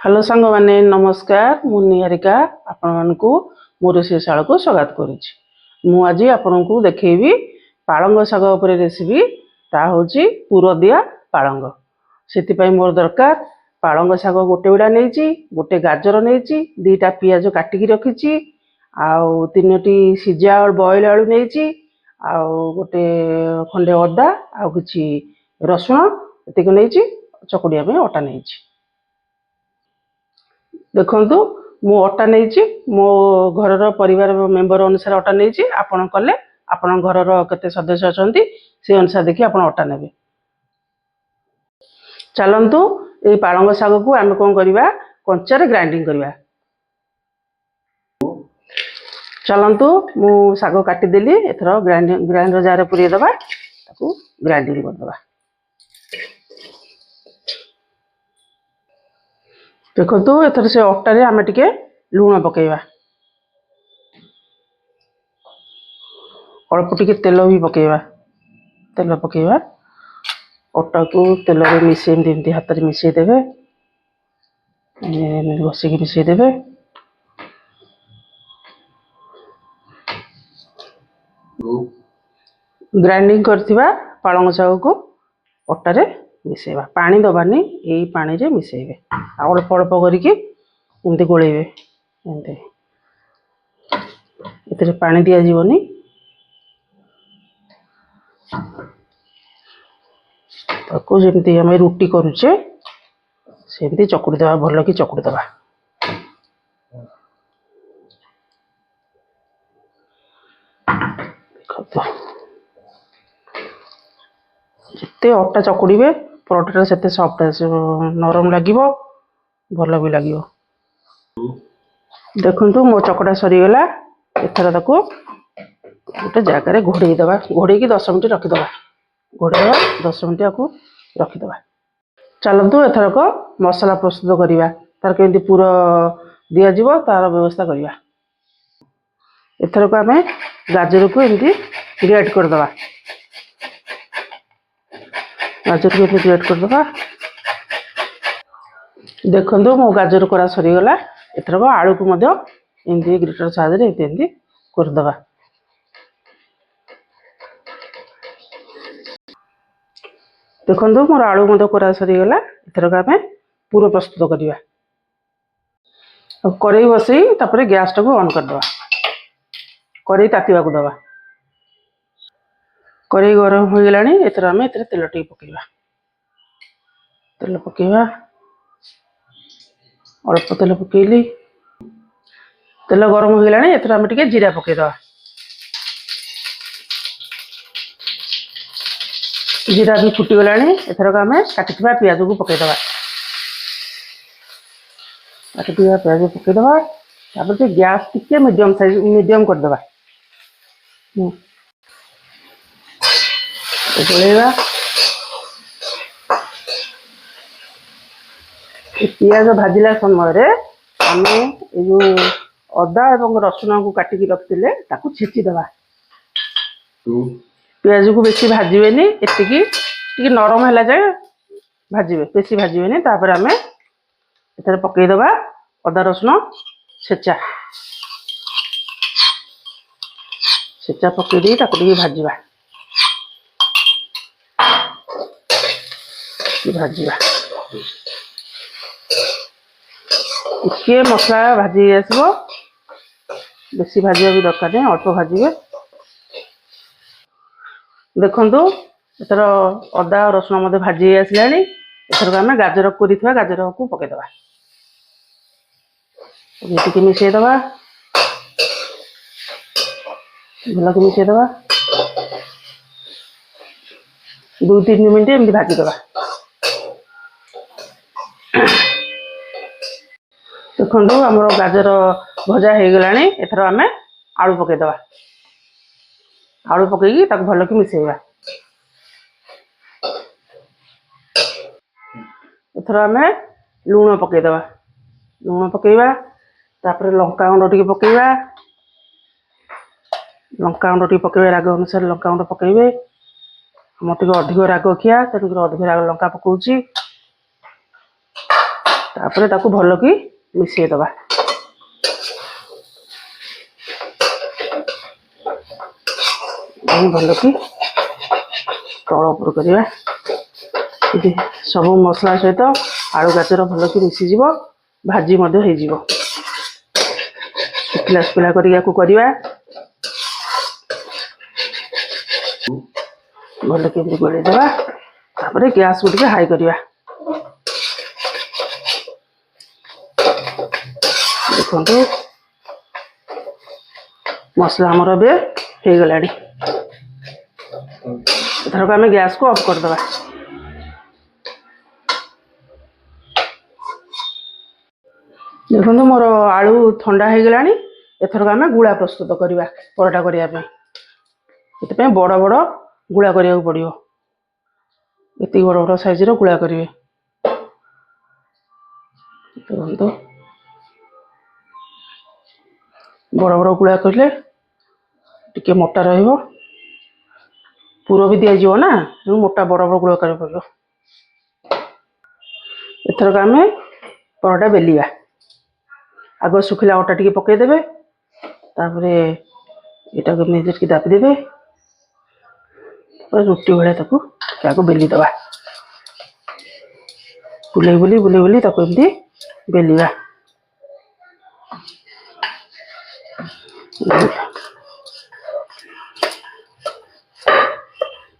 Hello सांग माने नमस्कार मु निहारिका आपण मानकु मो रोषेशाला को स्वागत करुछि। मु आज आपण को देखैबी पालंग शाग उपर रेसिपी ता होछि पुर दिया पालंग। सेति पई मोर दरकार पालंग शाग गोटे बिडा नेछि, गोटे गाजर नेछि, दीटा पियाज काटिकी रखिछि, आउ तीनोटी सिजा और बॉयल आलू नेछि, आउ गोटे खंडे अदा आउ किछि रसुण एतिक नेछि, चकुडिया में अटा नेछि। देखंतु मु अटा नेछि, मो घरर परिवार मेंबर अनुसार अटा नेछि। आपण कले आपण घरर केते सदस्य अछंती से अनुसार देखि आपण अटा नेबे। चलंतु ए पालंग शाग को आमे कोन करिबा कंचा रे ग्राइंडिंग करिबा। चलंतु मु शाग काटी देली, एथरो ग्राइंडर जार पुरी दबा, ताकू ग्राइंडिंग कर दबा। देखो एथर से अटारे आमे टिके लूण पकेइबा, अल्प टिके तेल भी पकेइबा। तेल पकेइबा, अटा को तेल रे मिसेइ देमती, हाथ रे मिसेइ देबे, घसी के मिसेइ देबे। ग्राइंडिंग करथिबा पालंग शाग को अटारे मिसेइबा, पानी दबानी, एई पानी रे मिसेइबे, अल्प अल्प करिके एमती गोळेइबे। एमती एतरे पानी दिया जीवनी, ताको जेमती हमें रुटी करूचे सेमती चकुड़ी दबा, भल कि चकुड़ी दबा। जिते अटा चकुड़ीबे परोटा सेते सॉफ्ट नरम लागिबो, भल भी लागिबो। देखंतु मो चकड़ा सरी गला। एथरा ताको गोटे जगह रे घोड़े दबा, घोड़े की 10 मिनिट रखि दबा, घोड़े दबा 10 मिनिट आकु रखि दबा। चलंतु एथरक मसाला प्रस्तुत करिबा, तार केंती पूरा दिया जीवो तार व्यवस्था करिबा। एथरक आमे गाजर को एमती ग्रेट कर दबा, गाजर को एमती ग्रेट कर दबा। देखंतु मो गाजर करा सरी गला। एथरक आलू को मध्य एमती ग्रेटर साहाय्य रे एमती कर दबा। देखंतु मोर आलू मध्य करा सरी गला। एथरक आमे पूरा प्रस्तुत करिबा। कढ़ाई बसई तापरे गैस टाको ऑन कर दबा, कढ़ाई तातिबा को दबा। कढ़ाई गरम हो गलानी, एथर आमे एथरे तेल टी पकेइबा। तेल पकेइबा, अल्प तेल पकेइली। तेल गरम हो गलानी, एथर आमे टिके जीरा पकेइ दबा। जीरा भी फुटी गलानी, एथरक आमे काटिथिबा पियाज को पकेइ दबा। काटिथिबा पियाज पकेइ दबा, तापर गैस टिके मीडियम साइज मीडियम कर दबा। गोलेबा, पियाज भाजिला समय रे आमे ए जो अदा एवं रसुण को काटिकी रखिले ताकू छेची दबा। पियाज को बेसी भाजिबेनी, एतिकी टिके नरम हैला जाय भाजिबे, बेसी भाजिबेनी। तापर आमे एथरे पकेइ दबा अदा रसुण छेचा, छेचा पकेइ दी ताकू टिके भाजिबा, भाजिबा। टिके मसला भाजी आसबो, बेसी भाजिबा भी दरकार नहीं, अल्प भाजिबे। देखंतु एथर अदा और रसुण मध्य भाजी आसलानी। एथरक आमे गाजर कोरिथिबा गाजर को पकेइ दबा, टिके मिसेइ दबा, भल कि मिसेइ दबा। 2-3 मिनिट एमती भाजी दबा। देखंतु हमर गाजर भजा हे गलानी, एथर आमे आलू पकेइ दबा। आलू पकेई ताको भल कि मिसेइबा। एथर आमे लूण पकेइ दबा, लूण पकेइबा, तापर लंका गुंड टिके पकेइबा, लंका गुंड टिके पकेइबे, राग अनुसार लंका गुंड पकेइबे। हम टिके अधिक राग खिया, तेणुकर अधिक राग लंका पकाउची। तापर ताकू भल कि मिसई दबा भल कि तल उपर करवा सब मसला सहित आलू गाजर भल कि मिसीज भाजी शुखिला शुखिला करवा भल के गोलेदेवा गैस को हाई करवा देखो मसला आमर हो गला एथरक आम गैस को ऑफ करदे देखो मोर आलू ठंडा हो गला एथरक आम गुड़ा प्रस्तुत करवा परोटा करने बड़ बड़ गुड़ा करा पड़ो ये बड़ बड़ साइज गुड़ा करेंगे देखो बड़ बड़ गुड़ा कले टिके मोटा पुर भी दिज्व ना मोटा बड़ बड़ गुड़ा कर पड़ो एथरक आम परोटा बेलिया आग शुखिला अटा टी पकईदे यहाँ को दाबीदे रुटी भाया आग बेली दबा बुले बुली एमती बेलिया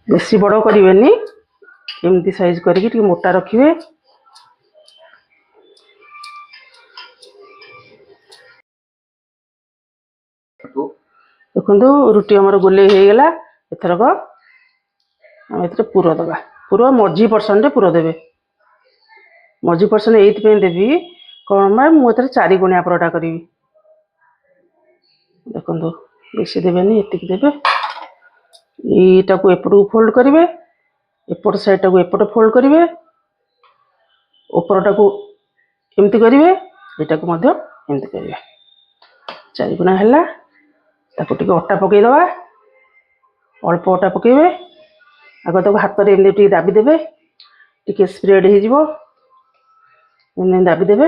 बेसी बड़ करें एमती साइज करके मोटा रखिए देखो रुटी आमर गोले हो गला एथरक आम ए पुर दबा पुर मझी पर्सन पुर देवे मझी पर्सन ये देवी कौन मैं मुझे 4 गुणिया परोटा करी देखो बेसी देवेनि ये देवे यटा को एपट को फोल्ड करेंगे एपट साइड टाक एपट फोल्ड करेंगे उपरटा को एमती करेंगे यहाँ को एमती करेंगे 4 गुणा है ताको टिके अटा पकईदबा अल्प अटा पकईबे आग तक हाथ में एमती दाबीदे टिके स्प्रेड हो दाबीदे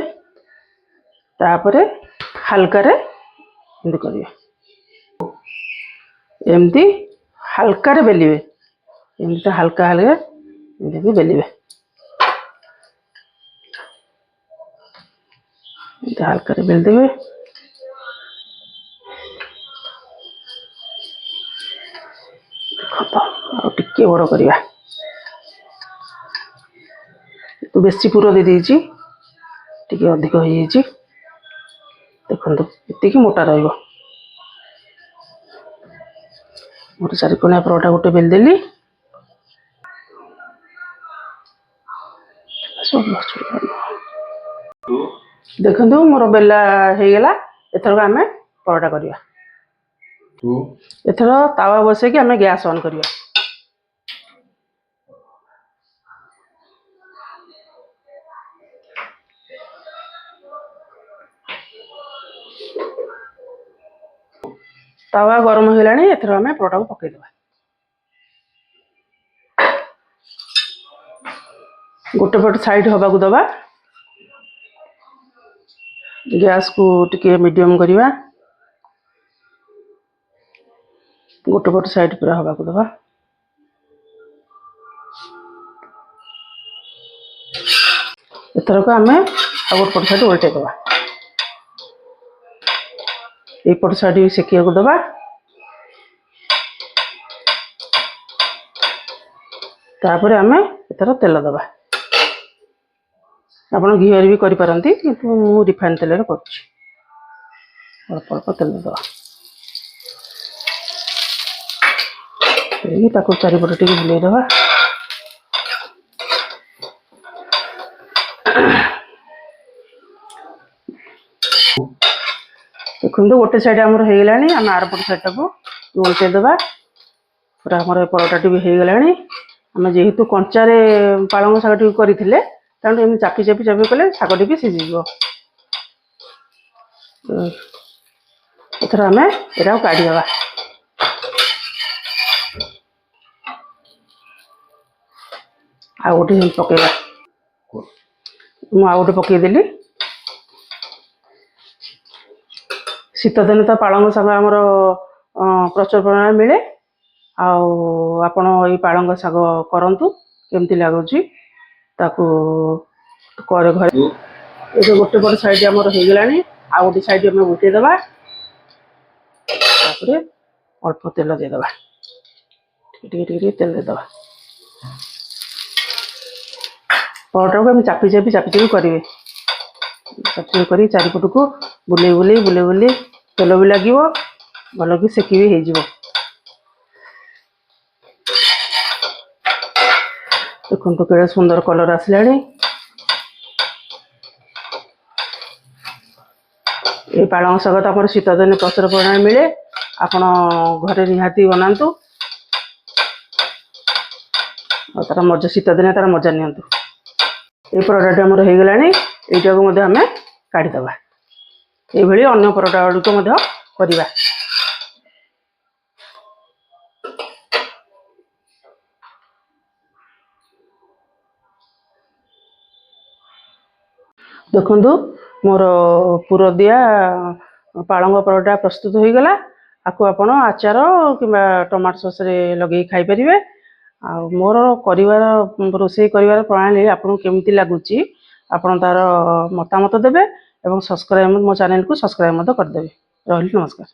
हाल्का एमती करेंगे एमती हाल्का बेलिए एमती हाल्का हाल्का एमती बेलिए हाल्का बेलदेवे टिके बड़ करवा तो बेसी पुर दे देती टिके अधिक हो देखो ये मोटा रहा मोटे 4 कोणिया परोटा गोटे बेलदेली देखो मोर बेला हो गला एथरक आम परोटा करवा एथर तावा बसे कि आम गैस ऑन करवा तावा गरम हो गला एथर आम परोटा को पकईदबा गोटे पट साइड हवा को दबा गैस को टिके मीडियम करवा गोटे पट साइड पूरा हवा को दबा एथरक आम गोटे पट साइड उल्टे दबा एपट साइड भी सेकिया को दबा तापर आम एथर तेल दबा आपड़ घी भी करपारती किंतु मु रिफाइन तेल कर अल्प अल्प तेल दबा चारिपट टे बुले दबा देखो गोटे साइड आमर हो गला आम आरपट साइड टाक उल्टे दबा पूरा आमर परोटा टी भी हो गला आम जेहेतु कंचारे पालंग शाग टी करते तेणु एम चापी चापी चापी कले शाग टी भी सीझीज एथर आम यहाँ काढ़ीदबा आ गोटे पकईवा ମୁଁ ଆଉ ଗୋଟେ ପକେଇଦେଲି। ଶୀତ ଦିନେ ତ ପାଳଙ୍ଗ ଶାଗ ଆମର ପ୍ରଚୁର ପରିମାଣରେ ମିଳେ। ଆଉ ଆପଣ ଏଇ ପାଳଙ୍ଗ ଶାଗ କରନ୍ତୁ, କେମିତି ଲାଗୁଛି ତାକୁ ଘରେ ଏବେ ଗୋଟେ ପଟ ସାଇଡ୍ ଆମର ହେଇଗଲାଣି, ଆଉ ଗୋଟେ ସାଇଡ୍ ଆମେ ଉଠେଇଦେବା। ତାପରେ ଅଳ୍ପ ତେଲ ଦେଇଦେବା, ଟିକେ ଟିକେ ଟିକେ ତେଲ ଦେଇଦେବା। ପରଟାକୁ ଆମେ ଚାପି ଚାପି କରିବେ। ଚାପି କରି ଚାରିପଟକୁ ବୁଲେଇ ବୁଲେଇ ତେଲ ବି ଲାଗିବ, ଭଲକି ସେକି ବି ହେଇଯିବ। ଦେଖନ୍ତୁ କେଡ଼େ ସୁନ୍ଦର କଲର୍ ଆସିଲାଣି। এই ପାଳଙ୍ଗ ଶାଗ ତ ଆମର ଶୀତ ଦିନେ ପ୍ରଚୁର ପରିମାଣରେ ମିଳେ। ଆପଣ ଘରେ ନିହାତି ବନାନ୍ତୁ ଆଉ ତାର ମଜା, ଶୀତ ଦିନେ ତାର ମଜା ନିଅନ୍ତୁ। এই ପରଟାଟି ଆମର ହେଇଗଲାଣି, ଏଇଟାକୁ ମଧ୍ୟ ଆମେ କାଢ଼ିଦେବା। এইଭଳି ଅନ୍ୟ ପରଟା ଗୁଡ଼ିକ ମଧ୍ୟ କରିବା। ଦେଖନ୍ତୁ ମୋର ପୁର ଦିଆ ପାଳଙ୍ଗ ପରଟା ପ୍ରସ୍ତୁତ ହୋଇଗଲା। ଆକୁ ଆପଣ ଆଚାର କିମ୍ବା ଟମାଟୋ ସସ୍ରେ ଲଗେଇ ଖାଇପାରିବେ। ଆଉ ମୋର ରୋଷେଇ କରିବାର ପ୍ରଣାଳୀ ଆପଣଙ୍କୁ କେମିତି ଲାଗୁଛି ଆପଣ ତାର ମତାମତ ଦେବେ ଏବଂ ମୋ ଚ୍ୟାନେଲକୁ ସବସ୍କ୍ରାଇବ୍ ମଧ୍ୟ କରିଦେବେ। ରହିଲି, ନମସ୍କାର।